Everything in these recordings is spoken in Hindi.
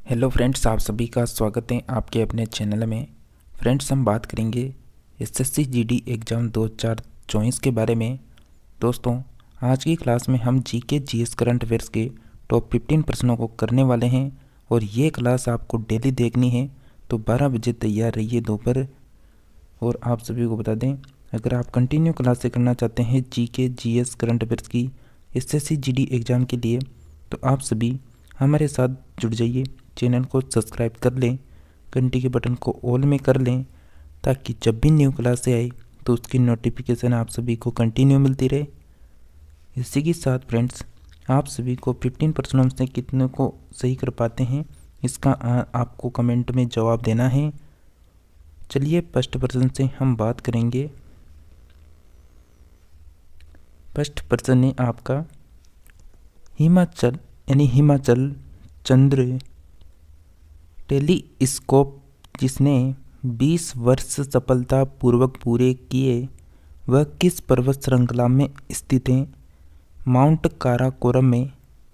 हेलो फ्रेंड्स, आप सभी का स्वागत है आपके अपने चैनल में। फ्रेंड्स, हम बात करेंगे एसएससी जीडी एग्ज़ाम 2024 के बारे में। दोस्तों, आज की क्लास में हम जीके जीएस करंट अफेयर्स के टॉप 15 प्रश्नों को करने वाले हैं और ये क्लास आपको डेली देखनी है, तो 12 बजे तैयार रहिए दोपहर। और आप सभी को बता दें, अगर आप कंटिन्यू क्लासें करना चाहते हैं जीके जीएस करंट अफेयर्स की एसएससी जीडी एग्ज़ाम के लिए, तो आप सभी हमारे साथ जुड़ जाइए। चैनल को सब्सक्राइब कर लें, घंटी के बटन को ऑल में कर लें, ताकि जब भी न्यू क्लासें आए तो उसकी नोटिफिकेशन आप सभी को कंटिन्यू मिलती रहे। इसी के साथ फ्रेंड्स, आप सभी को 15 प्रश्नों से कितने को सही कर पाते हैं, इसका आपको कमेंट में जवाब देना है। चलिए फर्स्ट प्रश्न से हम बात करेंगे। फर्स्ट प्रश्न है आपका, हिमाचल चंद्र टेलीस्कोप जिसने 20 वर्ष सफलतापूर्वक पूरे किए, वह किस पर्वत श्रृंखला में स्थित है? माउंट काराकोरम में,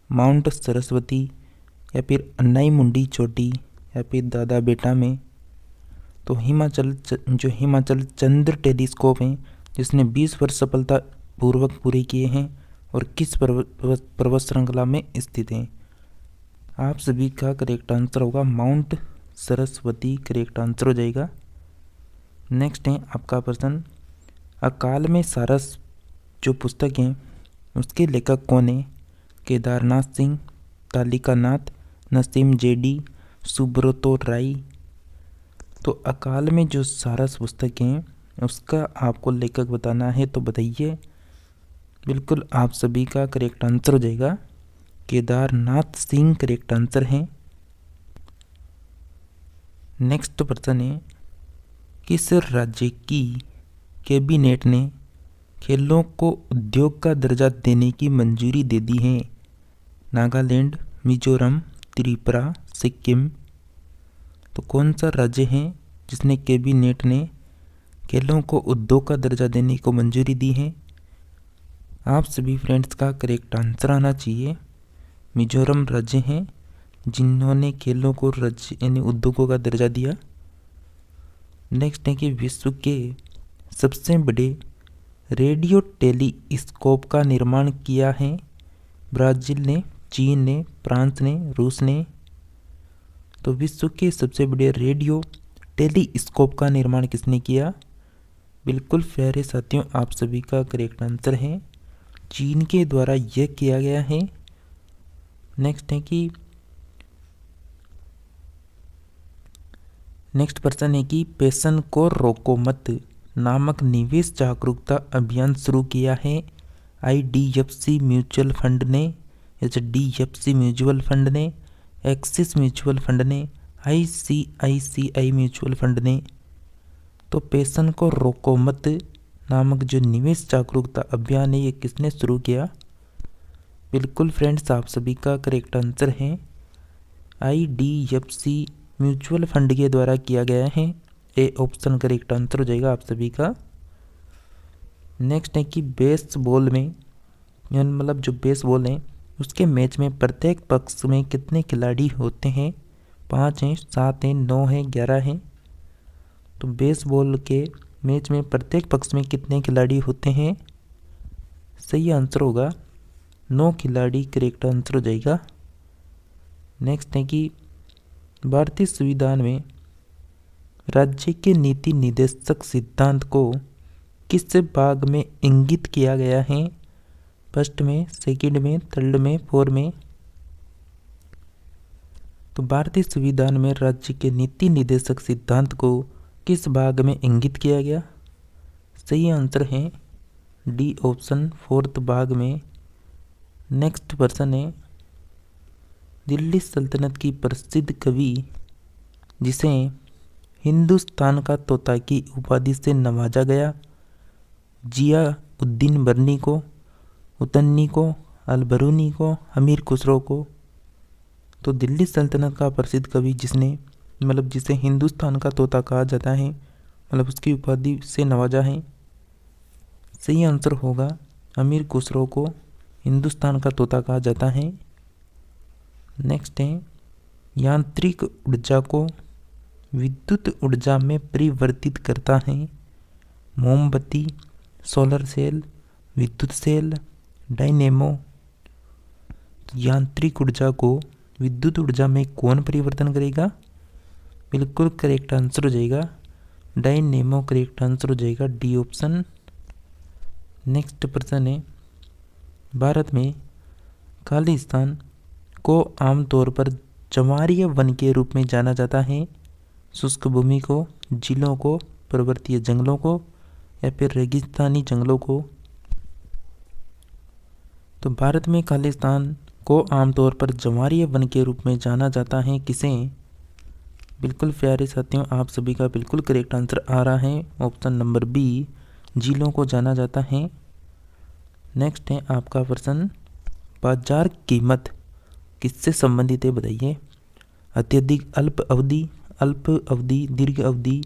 माउंट सरस्वती, या फिर अन्नाईमुंडी चोटी, या फिर दादा बेटा में? तो हिमाचल चंद्र टेलीस्कोप है जिसने 20 वर्ष सफलतापूर्वक पूरे किए हैं और किस पर्वत श्रृंखला में स्थित है? आप सभी का करेक्ट आंसर होगा माउंट सरस्वती, करेक्ट आंसर हो जाएगा। नेक्स्ट है आपका प्रश्न, अकाल में सारस जो पुस्तक है उसके लेखक कौन है? केदारनाथ सिंह, तालिका नाथ, नसीम जेडी, सुब्रतो राय? तो अकाल में जो सारस पुस्तक है उसका आपको लेखक बताना है, तो बताइए। बिल्कुल आप सभी का करेक्ट आंसर हो जाएगा केदारनाथ सिंह, करेक्ट आंसर है। नेक्स्ट प्रश्न है, किस राज्य की कैबिनेट ने खेलों को उद्योग का दर्जा देने की मंजूरी दे दी है? नागालैंड, मिजोरम, त्रिपुरा, सिक्किम? तो कौन सा राज्य है जिसने कैबिनेट ने खेलों को उद्योग का दर्जा देने को मंजूरी दी है? आप सभी फ्रेंड्स का करेक्ट आंसर आना चाहिए। मिजोरम राज्य हैं जिन्होंने खेलों को राज्य यानी उद्योगों का दर्जा दिया। नेक्स्ट है कि विश्व के सबसे बड़े रेडियो टेलीस्कोप का निर्माण किया है? ब्राज़ील ने, चीन ने, फ्रांस ने, रूस ने? तो विश्व के सबसे बड़े रेडियो टेलीस्कोप का निर्माण किसने किया? बिल्कुल प्यारे साथियों, आप सभी का करेक्ट आंसर है चीन के द्वारा यह किया गया है। नेक्स्ट है कि नेक्स्ट प्रश्न है कि पेशन को रोको मत नामक निवेश जागरूकता अभियान शुरू किया है आईडीएफसी म्यूचुअल फंड ने, एचडीएफसी म्यूचुअल फंड ने, एक्सिस म्यूचुअल फंड ने, आईसीआईसीआई म्यूचुअल फंड ने? तो पेशन को रोको मत नामक जो निवेश जागरूकता अभियान है ये किसने शुरू किया? बिल्कुल फ्रेंड्स, आप सभी का करेक्ट आंसर है आईडीएफसी म्यूचुअल फंड के द्वारा किया गया है। ए ऑप्शन करेक्ट आंसर हो जाएगा आप सभी का। नेक्स्ट है कि बेसबॉल में मतलब जो बेसबॉल है उसके मैच में प्रत्येक पक्ष में कितने खिलाड़ी होते हैं? 5 हैं, 7 हैं, 9 हैं, 11 हैं? तो बेसबॉल के मैच में प्रत्येक पक्ष में कितने खिलाड़ी होते हैं? सही आंसर होगा 9 खिलाड़ी, करेक्ट आंसर हो जाएगा। नेक्स्ट है कि भारतीय संविधान में राज्य के नीति निर्देशक सिद्धांत को किस भाग में इंगित किया गया है? फर्स्ट में, सेकंड में, थर्ड में, फोर्थ में? तो भारतीय संविधान में राज्य के नीति निर्देशक सिद्धांत को किस भाग में इंगित किया गया? सही आंसर है डी ऑप्शन, फोर्थ भाग में। नेक्स्ट प्रश्न है, दिल्ली सल्तनत की प्रसिद्ध कवि जिसे हिंदुस्तान का तोता की उपाधि से नवाजा गया, जिया उद्दीन बर्नी को, उतन्नी को, अलबरूनी को, अमीर खुसरो को? तो दिल्ली सल्तनत का प्रसिद्ध कवि जिसे हिंदुस्तान का तोता कहा जाता है, उसकी उपाधि से नवाजा है। सही आंसर होगा अमीर खुसरो को हिंदुस्तान का तोता कहा जाता है। नेक्स्ट है यांत्रिक ऊर्जा को विद्युत ऊर्जा में परिवर्तित करता है? मोमबत्ती, सोलर सेल, विद्युत सेल, डायनेमो। यांत्रिक ऊर्जा को विद्युत ऊर्जा में कौन परिवर्तन करेगा? बिल्कुल करेक्ट आंसर हो जाएगा डायनेमो। करेक्ट आंसर हो जाएगा डी ऑप्शन। नेक्स्ट प्रश्न है, भारत में खालिस्तान को आमतौर पर जवारीय वन के रूप में जाना जाता है? शुष्क भूमि को, जिलों को, पर्वतीय जंगलों को या फिर रेगिस्तानी जंगलों को? तो भारत में खालिस्तान को आमतौर पर जवारीय वन के रूप में जाना जाता है किसे? बिल्कुल प्यारे साथियों, आप सभी का बिल्कुल करेक्ट आंसर आ रहा है ऑप्शन नंबर बी, जिलों को जाना जाता है। नेक्स्ट है आपका प्रश्न, बाजार कीमत किससे संबंधित है बताइए? अत्यधिक अल्प अवधि, दीर्घ अवधि,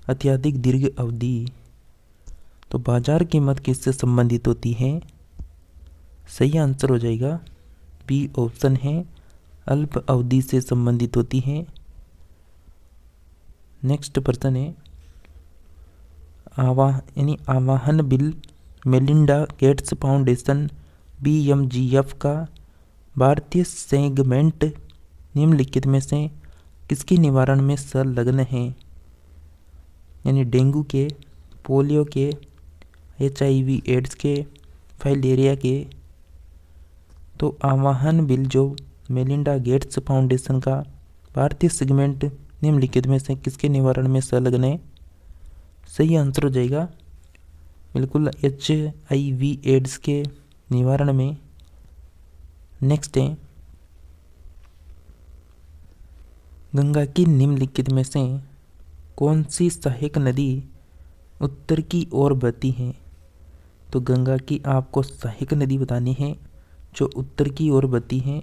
अत्यधिक दीर्घ अवधि। तो बाजार कीमत किससे संबंधित होती है? सही आंसर हो जाएगा बी ऑप्शन है, अल्प अवधि से संबंधित होती है। नेक्स्ट प्रश्न है, आवाहन bill Melinda Gates foundation BMGF का भारतीय सेगमेंट निम्नलिखित में से किसके निवारण में संलग्न है? यानी डेंगू के, पोलियो के, HIV एड्स के, फाइलेरिया के। तो आवाहन बिल जो मेलिंडा गेट्स फाउंडेशन का भारतीय सेगमेंट निम्नलिखित में से किसके निवारण में संलग्न है? सही आंसर हो जाएगा बिल्कुल HIV एड्स के निवारण में। नेक्स्ट है, गंगा की निम्नलिखित में से कौन सी सहायक नदी उत्तर की ओर बहती है? तो गंगा की आपको सहायक नदी बतानी है जो उत्तर की ओर बहती है।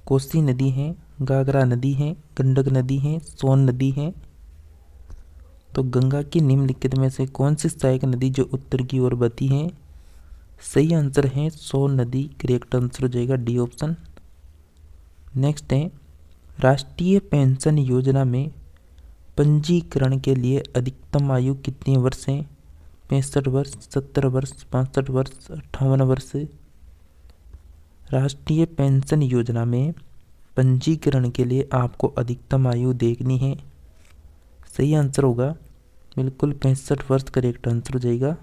कोसी नदी है, घाघरा नदी है, गंडक नदी है, सोन नदी है। तो गंगा की निम्नलिखित में से कौन सी सहायक नदी जो उत्तर की ओर बहती है? सही आंसर है सोन नदी। करेक्ट आंसर हो जाएगा डी ऑप्शन। नेक्स्ट है, राष्ट्रीय पेंशन योजना में पंजीकरण के लिए अधिकतम आयु कितनी वर्ष है? 65 वर्ष, 70 वर्ष, 65 वर्ष, 58 वर्ष। राष्ट्रीय पेंशन योजना में पंजीकरण के लिए आपको अधिकतम आयु देखनी है। सही आंसर होगा बिल्कुल 65 वर्ष। करेक्ट आंसर हो जाएगा।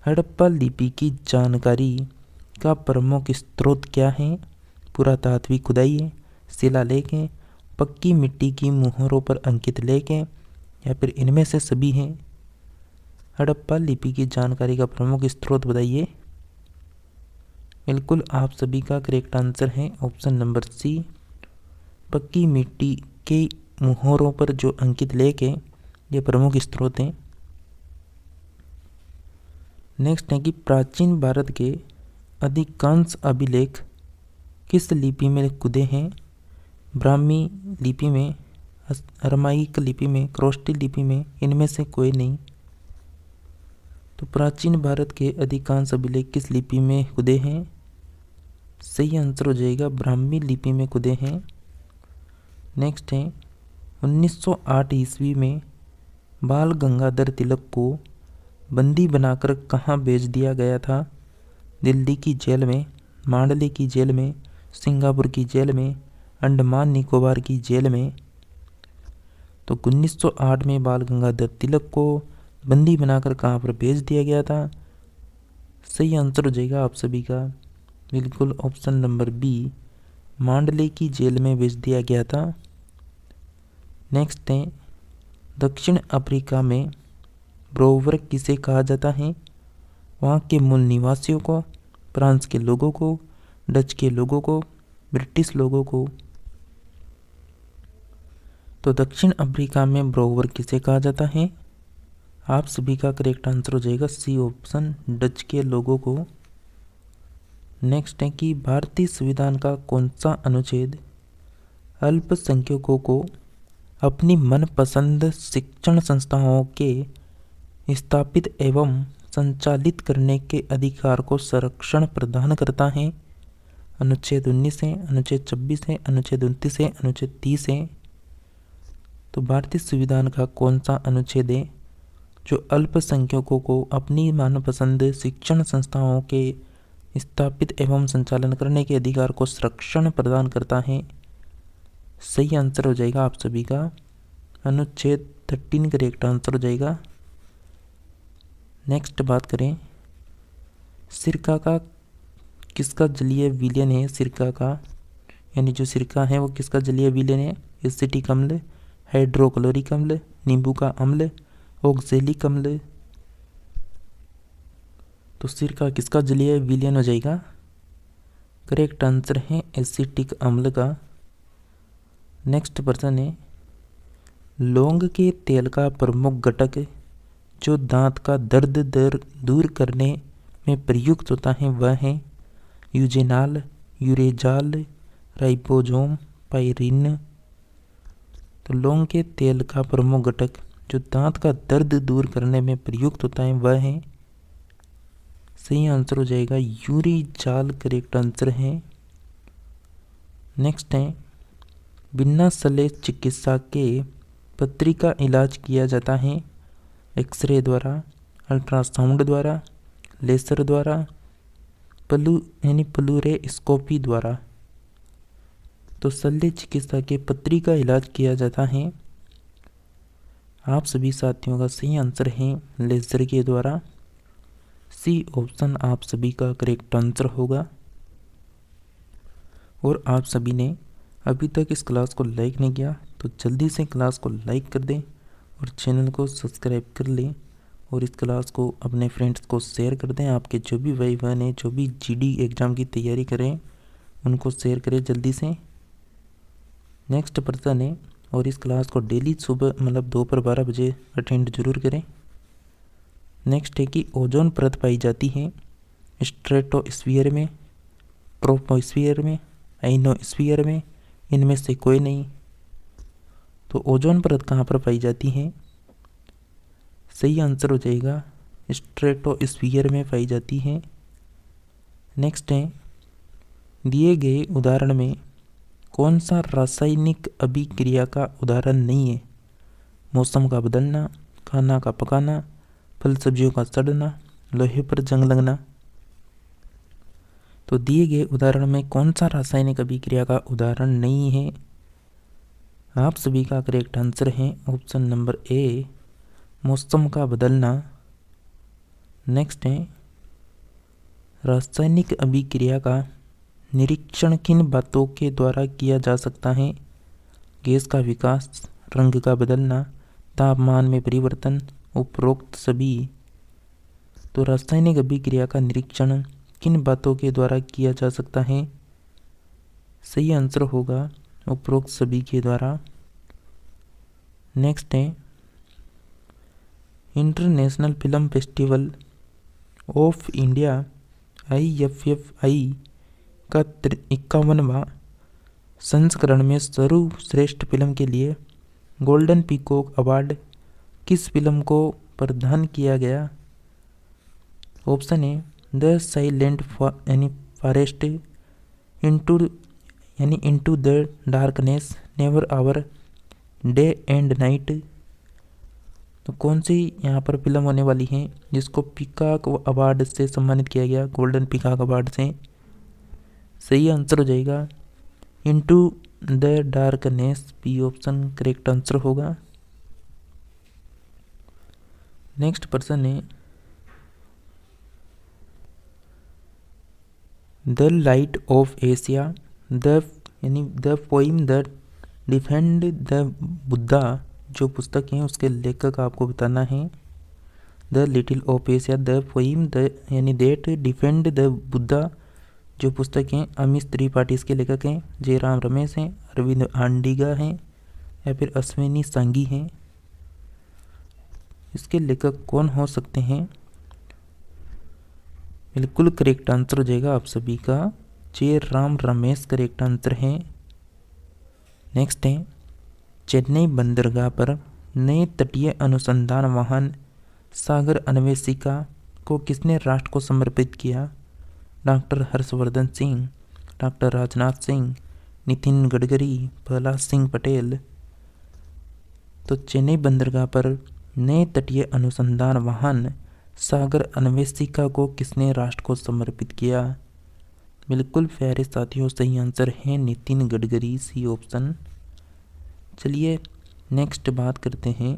हड़प्पा लिपि की जानकारी का प्रमुख स्रोत क्या है? पुरातात्विक खुदाई है, शिलालेख है, पक्की मिट्टी की मुहरों पर अंकित लेख है या फिर इनमें से सभी हैं? हड़प्पा लिपि की जानकारी का प्रमुख स्रोत बताइए। बिल्कुल आप सभी का करेक्ट आंसर है ऑप्शन नंबर सी, पक्की मिट्टी के मुहरों पर जो अंकित लेख है ये प्रमुख स्रोत हैं। नेक्स्ट है कि प्राचीन भारत के अधिकांश अभिलेख किस लिपि में खुदे हैं? ब्राह्मी लिपि में, अरमाइक लिपि में, क्रोस्टी लिपि में, इनमें से कोई नहीं। तो प्राचीन भारत के अधिकांश अभिलेख किस लिपि में खुदे हैं? सही आंसर हो जाएगा ब्राह्मी लिपि में खुदे हैं। नेक्स्ट है, 1908 ईस्वी में बाल गंगाधर तिलक को बंदी बनाकर कहाँ भेज दिया गया था? दिल्ली की जेल में, मांडले की जेल में, सिंगापुर की जेल में, अंडमान निकोबार की जेल में। तो 1908 में बाल गंगाधर तिलक को बंदी बनाकर कहाँ पर भेज दिया गया था? सही आंसर हो जाएगा आप सभी का बिल्कुल ऑप्शन नंबर बी, मांडले की जेल में भेज दिया गया था। नेक्स्ट है, दक्षिण अफ्रीका में ब्रोवर किसे कहा जाता है? वहाँ के मूल निवासियों को, फ्रांस के लोगों को, डच के लोगों को, ब्रिटिश लोगों को। तो दक्षिण अफ्रीका में ब्रोवर किसे कहा जाता है? आप सभी का करेक्ट आंसर हो जाएगा सी ऑप्शन, डच के लोगों को। नेक्स्ट है कि भारतीय संविधान का कौन सा अनुच्छेद अल्पसंख्यकों को अपनी मनपसंद शिक्षण संस्थाओं के स्थापित एवं संचालित करने के अधिकार को संरक्षण प्रदान करता है? अनुच्छेद 19 है, अनुच्छेद 26 है, अनुच्छेद 29 है, अनुच्छेद 30 है। तो भारतीय संविधान का कौन सा अनुच्छेद है जो अल्पसंख्यकों को अपनी मनपसंद शिक्षण संस्थाओं के स्थापित एवं संचालन करने के अधिकार को संरक्षण प्रदान करता है? सही आंसर हो जाएगा आप सभी का अनुच्छेद 13 करेक्ट आंसर हो जाएगा। नेक्स्ट बात करें, सिरका का किसका जलीय विलयन है? सिरका का यानी जो सिरका है वो किसका जलीय विलयन है? एसिटिक अम्ल, हाइड्रोक्लोरिक अम्ल, नींबू का अम्ल, ऑक्जेलिक अम्ल। तो सिरका किसका जलीय विलयन हो जाएगा? करेक्ट आंसर है एसिटिक अम्ल का। नेक्स्ट प्रश्न है, लौंग के तेल का प्रमुख घटक जो दांत का दर्द दूर करने में प्रयुक्त होता है वह है यूजेनाल, यूरेजाल, राइबोसोम, पायरिन। तो लौंग के तेल का प्रमुख घटक जो दांत का दर्द दूर करने में प्रयुक्त होता है वह है, सही आंसर हो जाएगा यूरेजाल करेक्ट आंसर है। नेक्स्ट है, बिना शल्य चिकित्सा के पथरी का इलाज किया जाता है एक्सरे द्वारा, अल्ट्रासाउंड द्वारा, लेसर द्वारा, प्लूरेस्कोपी द्वारा। तो शल्य चिकित्सा के पथरी का इलाज किया जाता है आप सभी साथियों का सही आंसर है लेजर के द्वारा। सी ऑप्शन आप सभी का करेक्ट आंसर होगा। और आप सभी ने अभी तक इस क्लास को लाइक नहीं किया तो जल्दी से क्लास को लाइक कर दें और चैनल को सब्सक्राइब कर लें और इस क्लास को अपने फ्रेंड्स को शेयर कर दें। आपके जो भी भाई बहन हैं जो भी जीडी एग्ज़ाम की तैयारी करें उनको शेयर करें जल्दी से। नेक्स्ट प्रश्न है, और इस क्लास को डेली सुबह मतलब दोपहर 12 बजे अटेंड जरूर करें। नेक्स्ट है कि ओजोन परत पाई जाती है स्ट्रेटोस्फीयर में, ट्रोपोस्फीयर में, आइनोस्फीयर में, इनमें से कोई नहीं। तो ओजोन परत कहाँ पर पाई जाती है? सही आंसर हो जाएगा स्ट्रेटोस्फीयर में पाई जाती है। नेक्स्ट है, दिए गए उदाहरण में कौन सा रासायनिक अभिक्रिया का उदाहरण नहीं है? मौसम का बदलना, खाना का पकाना, फल सब्जियों का सड़ना, लोहे पर जंग लगना। तो दिए गए उदाहरण में कौन सा रासायनिक अभिक्रिया का उदाहरण नहीं है? आप सभी का करेक्ट आंसर है ऑप्शन नंबर ए, मौसम का बदलना। नेक्स्ट है, रासायनिक अभिक्रिया का निरीक्षण किन बातों के द्वारा किया जा सकता है? गैस का विकास, रंग का बदलना, तापमान में परिवर्तन, उपरोक्त सभी। तो रासायनिक अभिक्रिया का निरीक्षण किन बातों के द्वारा किया जा सकता है? सही आंसर होगा उपरोक्त सभी के द्वारा। नेक्स्ट है, international film festival of India IFFI का 51वां संस्करण में सर्वश्रेष्ठ फिल्म के लिए गोल्डन पीकॉक अवार्ड किस फिल्म को प्रदान किया गया? ऑप्शन है the silent forest, into the darkness, never hour, day and night. तो कौन सी यहाँ पर फिल्म होने वाली है जिसको पीकॉक अवार्ड से सम्मानित किया गया, गोल्डन पीकॉक अवार्ड से? सही आंसर हो जाएगा into the darkness, B option correct answer होगा। नेक्स्ट प्रश्न है, the light of Asia, the poem the defend the Buddha जो पुस्तक है उसके लेखक आपको बताना है। The little of Asia, the poem that defend the Buddha जो पुस्तक हैं अमित त्रिपाठी इसके लेखक हैं, जयराम रमेश हैं, अरविंद आंडिगा हैं या फिर अश्विनी सांगी हैं। इसके लेखक कौन हो सकते हैं? बिल्कुल करेक्ट आंसर हो जाएगा आप सभी का जयराम रमेश करेक्ट आंसर है। नेक्स्ट है, चेन्नई बंदरगाह पर नए तटीय अनुसंधान वाहन सागर अन्वेषिका को किसने राष्ट्र को समर्पित किया? Doctor Harshvardhan Singh, doctor Rajnath Singh, Nitin Gadkari, Prahlad Singh Patel. तो चेन्नई बंदरगाह पर नए तटीय अनुसंधान वाहन सागर अन्वेषिका को किसने राष्ट्र को समर्पित किया? बिल्कुल प्यारे साथियों, सही आंसर है नितिन गडकरी, सी ऑप्शन। चलिए नेक्स्ट बात करते हैं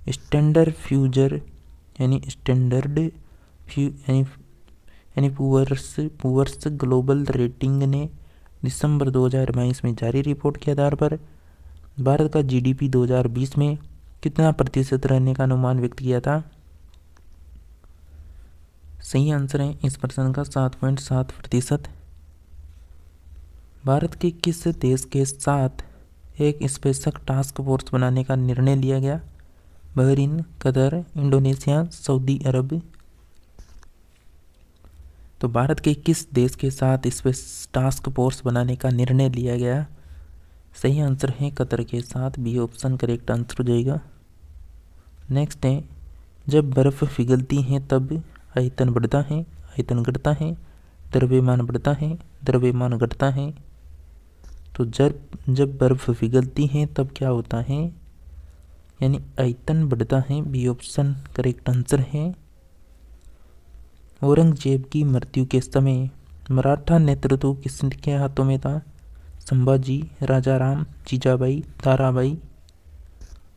स्टैंडर्ड फ्यूजर यानी पुअर्स ग्लोबल रेटिंग ने दिसंबर 2022 में जारी रिपोर्ट के आधार पर भारत का जीडीपी 2020 में कितना प्रतिशत रहने का अनुमान व्यक्त किया था? सही आंसर है इस प्रश्न का 7.7%। भारत के किस देश के साथ एक स्पेशल टास्क फोर्स बनाने का निर्णय लिया गया? बहरीन, कतर, इंडोनेशिया, सऊदी अरब। तो भारत के किस देश के साथ स्पेशल टास्क फोर्स बनाने का निर्णय लिया गया? सही आंसर है कतर के साथ, बी ऑप्शन करेक्ट आंसर हो जाएगा। नेक्स्ट है जब बर्फ़ पिघलती है तब आयतन बढ़ता है, आयतन घटता है, द्रव्यमान बढ़ता है, द्रव्यमान घटता है। तो जब बर्फ़ पिघलती है तब क्या होता है? यानी आयतन बढ़ता है, बी ऑप्शन करेक्ट आंसर है। औरंगजेब की मृत्यु के समय मराठा नेतृत्व किसके हाथों में था? संभाजी, राजाराम, जीजाबाई, ताराबाई।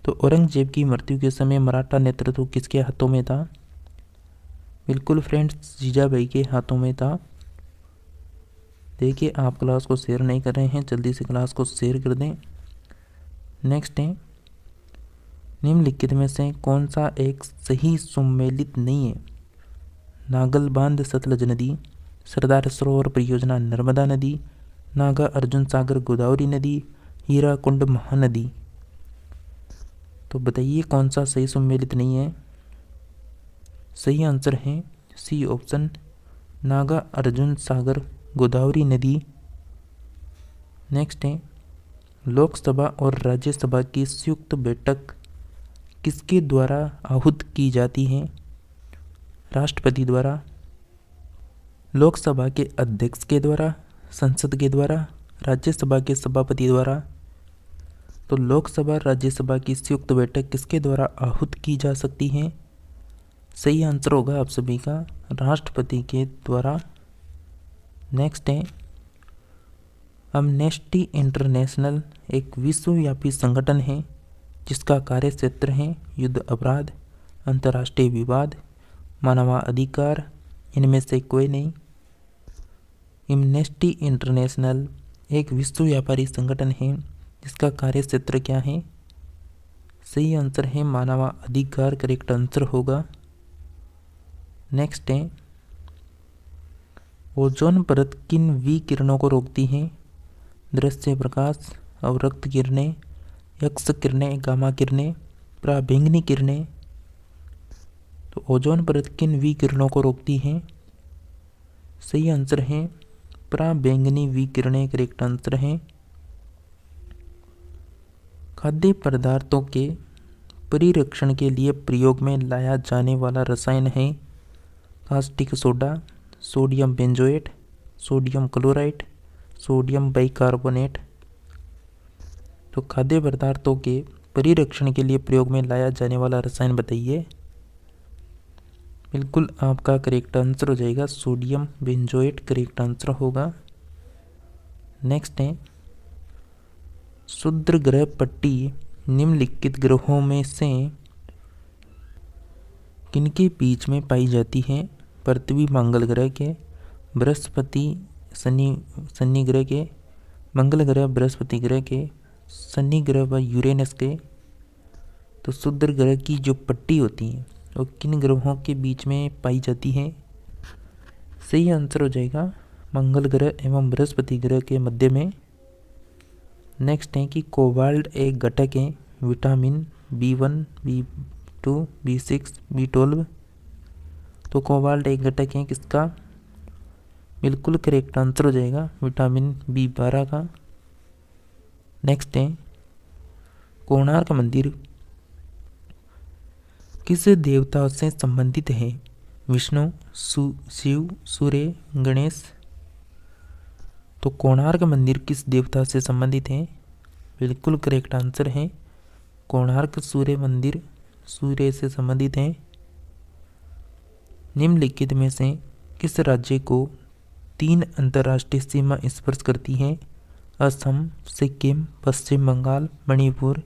तो औरंगजेब की मृत्यु के समय मराठा नेतृत्व किसके हाथों में था? बिल्कुल फ्रेंड्स, जीजाबाई के हाथों में था। देखिए आप क्लास को शेयर नहीं कर रहे हैं, जल्दी से क्लास को शेयर कर दें। नेक्स्ट है निम्नलिखित में से कौन सा एक सही सुमेलित नहीं है? नागल बांध सतलज नदी, सरदार सरोवर परियोजना नर्मदा नदी, नागा अर्जुन सागर गोदावरी नदी, हीराकुंड महानदी। तो बताइए कौन सा सही सुमेलित नहीं है? सही आंसर है सी ऑप्शन, नागा अर्जुन सागर गोदावरी नदी। नेक्स्ट है लोकसभा और राज्यसभा की संयुक्त बैठक किसके द्वारा आहूत की जाती है? राष्ट्रपति द्वारा, लोकसभा के अध्यक्ष के द्वारा, संसद के द्वारा, राज्यसभा के सभापति द्वारा। तो लोकसभा राज्यसभा की संयुक्त बैठक किसके द्वारा आहूत की जा सकती है? सही आंसर होगा आप सभी का राष्ट्रपति के द्वारा। नेक्स्ट है एमनेस्टी इंटरनेशनल एक विश्वव्यापी संगठन है जिसका कार्य क्षेत्र है युद्ध अपराध, अंतर्राष्ट्रीय विवाद, मानवाधिकार, इनमें से कोई नहीं। एमनेस्टी इंटरनेशनल एक विश्व व्यापारी संगठन है जिसका कार्य क्षेत्र क्या है? सही आंसर है मानवाधिकार, करेक्ट आंसर होगा। नेक्स्ट है ओजोन परत किन विकिरणों को रोकती है? दृश्य प्रकाश, अवरक्त किरणें, एक्स किरणें, गामा किरणें, पराबैंगनी किरणें। तो ओजोन परत किन विकिरणों को रोकती है? सही आंसर है पराबैंगनी विकिरणें, करेक्ट आंसर है। खाद्य पदार्थों के परिरक्षण के लिए प्रयोग में लाया जाने वाला रसायन है caustic soda, sodium benzoate, sodium chloride, sodium bicarbonate. तो खाद्य पदार्थों के परिरक्षण के लिए प्रयोग में लाया जाने वाला रसायन बताइए। बिल्कुल आपका करेक्ट आंसर हो जाएगा सोडियम बेंजोएट, करेक्ट आंसर होगा। नेक्स्ट है क्षुद्र ग्रह पट्टी निम्नलिखित ग्रहों में से किनके बीच में पाई जाती है? पृथ्वी मंगल ग्रह के, बृहस्पति शनि ग्रह के, मंगल ग्रह बृहस्पति ग्रह के, शनि ग्रह व यूरेनस के। तो क्षुद्र ग्रह की जो पट्टी होती है वो किन ग्रहों के बीच में पाई जाती है? सही आंसर हो जाएगा मंगल ग्रह एवं बृहस्पति ग्रह के मध्य में। नेक्स्ट है कि कोबाल्ट एक घटक है vitamin B1, B2, B6, B12। तो कोबाल्ट एक घटक है किसका? बिल्कुल करेक्ट आंसर हो जाएगा विटामिन B12 का। नेक्स्ट है कोणार्क मंदिर किस देवता से संबंधित है? विष्णु, शिव, सूर्य, गणेश। तो कोणार्क मंदिर किस देवता से संबंधित है? बिल्कुल करेक्ट आंसर है कोणार्क सूर्य मंदिर सूर्य से संबंधित है। निम्नलिखित में से किस राज्य को 3 अंतर्राष्ट्रीय सीमा स्पर्श करती है? असम, सिक्किम, पश्चिम बंगाल, मणिपुर।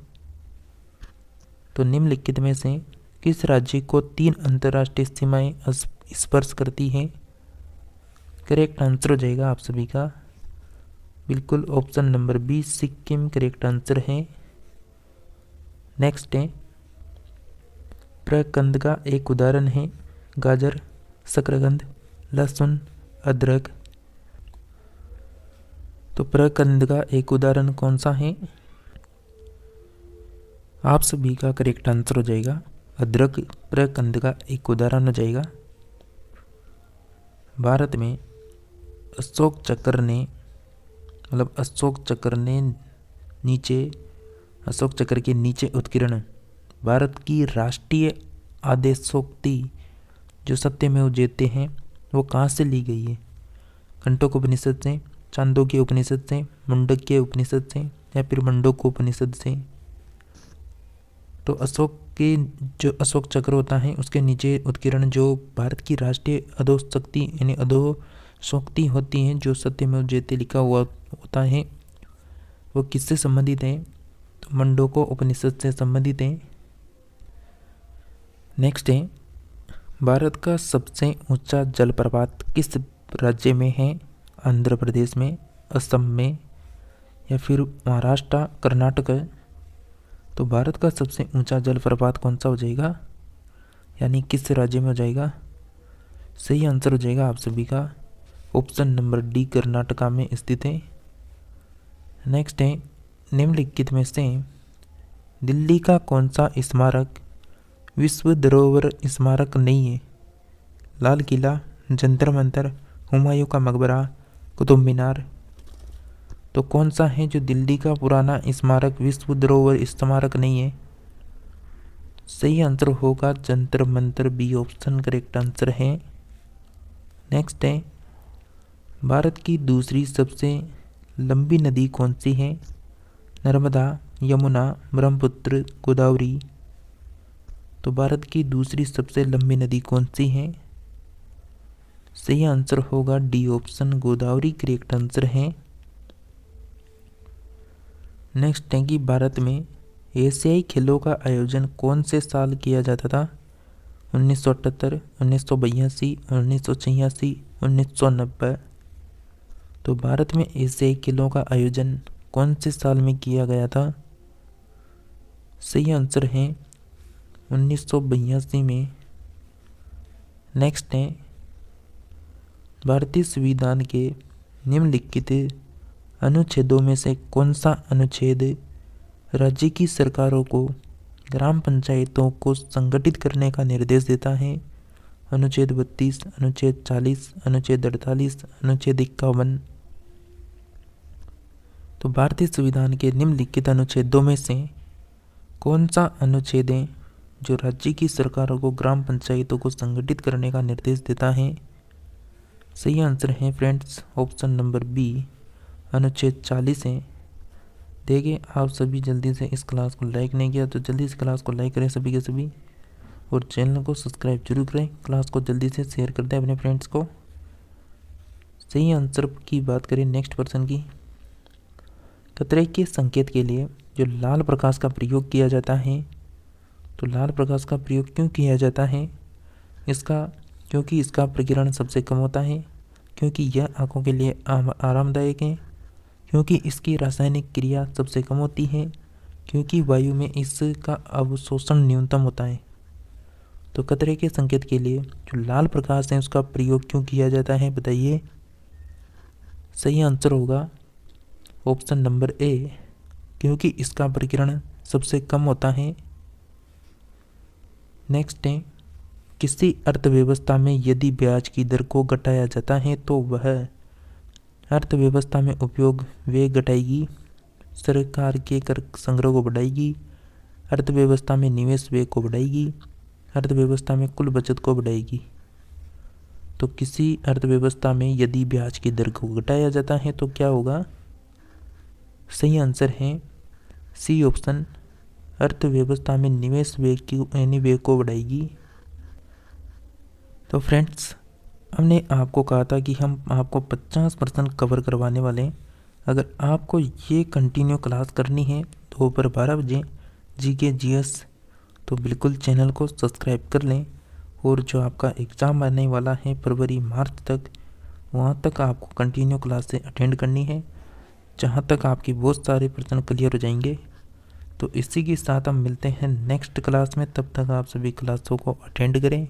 तो निम्नलिखित में से किस राज्य को 3 अंतर्राष्ट्रीय सीमाएं स्पर्श करती हैं? करेक्ट आंसर हो जाएगा आप सभी का बिल्कुल option number B Sikkim correct answer है। नेक्स्ट है प्रकंद का एक उदाहरण है गाजर, शकरकंद, लहसुन, अदरक। तो प्रकंद का एक उदाहरण कौन सा है? आप सभी का करेक्ट आंसर हो जाएगा अदरक प्रकंद का एक उदाहरण हो जाएगा। भारत में अशोक चक्र के नीचे उत्कीर्ण भारत की राष्ट्रीय आदेशोक्ति जो सत्यमेव जयते हैं वो कहाँ से ली गई है? कंटक उपनिषद से, चांदोग्य उपनिषद से, मुंडक्य उपनिषद से या फिर मंडोक उपनिषद से। तो अशोक चक्र होता है उसके नीचे उत्कीर्ण जो भारत की राष्ट्रीय अधोशक्ति यानी अधोशक्ति होती है जो सत्यमेव जयते लिखा हुआ होता है वो किससे संबंधित है? तो मंडोको उपनिषद से संबंधित है। नेक्स्ट है भारत का सबसे ऊंचा जलप्रपात किस राज्य में है? आंध्र प्रदेश में, असम में या फिर महाराष्ट्र, कर्नाटक। तो भारत का सबसे ऊंचा जलप्रपात कौन सा हो जाएगा यानी किस राज्य में हो जाएगा? सही आंसर हो जाएगा आप सभी का ऑप्शन नंबर डी कर्नाटका में स्थित है। नेक्स्ट है निम्नलिखित में से दिल्ली का कौन सा स्मारक विश्व धरोहर स्मारक नहीं है? लाल किला, जंतर मंतर, हुमायूं का मकबरा, कुतुब मीनार। तो कौन सा है जो दिल्ली का पुराना स्मारक विश्व धरोहर स्मारक नहीं है? सही आंसर होगा Jantar Mantar B option correct answer है। नेक्स्ट है भारत की दूसरी सबसे लंबी नदी कौन सी है? नर्मदा, यमुना, ब्रह्मपुत्र, गोदावरी। तो भारत की दूसरी सबसे लंबी नदी कौन सी है? सही आंसर होगा D option Godavari correct answer है। नेक्स्ट है कि भारत में एशियाई खेलों का आयोजन कौन से साल किया जाता था? 1978, 1982, 1986, 1990। तो भारत में एशियाई खेलों का आयोजन कौन से साल में किया गया था? सही आंसर है 1982 में। नेक्स्ट है भारतीय संविधान के निम्नलिखित अनुच्छेदों में से कौन सा अनुच्छेद राज्य की सरकारों को ग्राम पंचायतों को संगठित करने का निर्देश देता है? अनुच्छेद 32, अनुच्छेद 40, अनुच्छेद 48, अनुच्छेद 51। तो भारतीय संविधान के निम्नलिखित अनुच्छेदों में से कौन सा अनुच्छेद है जो राज्य की सरकारों को ग्राम पंचायतों को संगठित करने का निर्देश देता है? सही आंसर है फ्रेंड्स ऑप्शन नंबर बी अनुच्छेद 40 है। देखिए आप सभी जल्दी से इस क्लास को लाइक नहीं किया तो जल्दी से क्लास को लाइक करें सभी के सभी और चैनल को सब्सक्राइब जरूर करें। क्लास को जल्दी से शेयर कर दें अपने फ्रेंड्स को। सही आंसर की बात करें नेक्स्ट पर्सन की। खतरे के संकेत के लिए जो लाल प्रकाश का प्रयोग किया जाता है तो लाल प्रकाश का प्रयोग क्यों किया जाता है? क्योंकि इसका प्रकीर्णन सबसे कम होता है, क्योंकि यह आँखों के लिए आरामदायक है, क्योंकि इसकी रासायनिक क्रिया सबसे कम होती है, क्योंकि वायु में इसका अवशोषण न्यूनतम होता है। तो खतरे के संकेत के लिए जो लाल प्रकाश है उसका प्रयोग क्यों किया जाता है बताइए। सही आंसर होगा ऑप्शन नंबर ए क्योंकि इसका प्रकीर्णन सबसे कम होता है। नेक्स्ट है किसी अर्थव्यवस्था में यदि ब्याज की दर को घटाया जाता है तो वह अर्थव्यवस्था में उपयोग व्यय घटाएगी, सरकार के कर संग्रह को बढ़ाएगी, अर्थव्यवस्था में निवेश व्यय को बढ़ाएगी, अर्थव्यवस्था में कुल बचत को बढ़ाएगी। तो किसी अर्थव्यवस्था में यदि ब्याज की दर को घटाया जाता है तो क्या होगा? सही आंसर है सी ऑप्शन, अर्थव्यवस्था में निवेश वेग को बढ़ाएगी। तो फ्रेंड्स, हमने आपको कहा था कि हम आपको 50% कवर करवाने वाले हैं। अगर आपको ये कंटिन्यू क्लास करनी है दोपहर 12 बजे जीके जीएस, तो बिल्कुल चैनल को सब्सक्राइब कर लें। और जो आपका एग्ज़ाम आने वाला है फरवरी मार्च तक, वहाँ तक आपको कंटिन्यू क्लास से अटेंड करनी है, जहाँ तक आपकी बहुत सारे प्रश्न क्लियर हो जाएंगे। तो इसी के साथ हम मिलते हैं नेक्स्ट क्लास में। तब तक आप सभी क्लासों को अटेंड करें।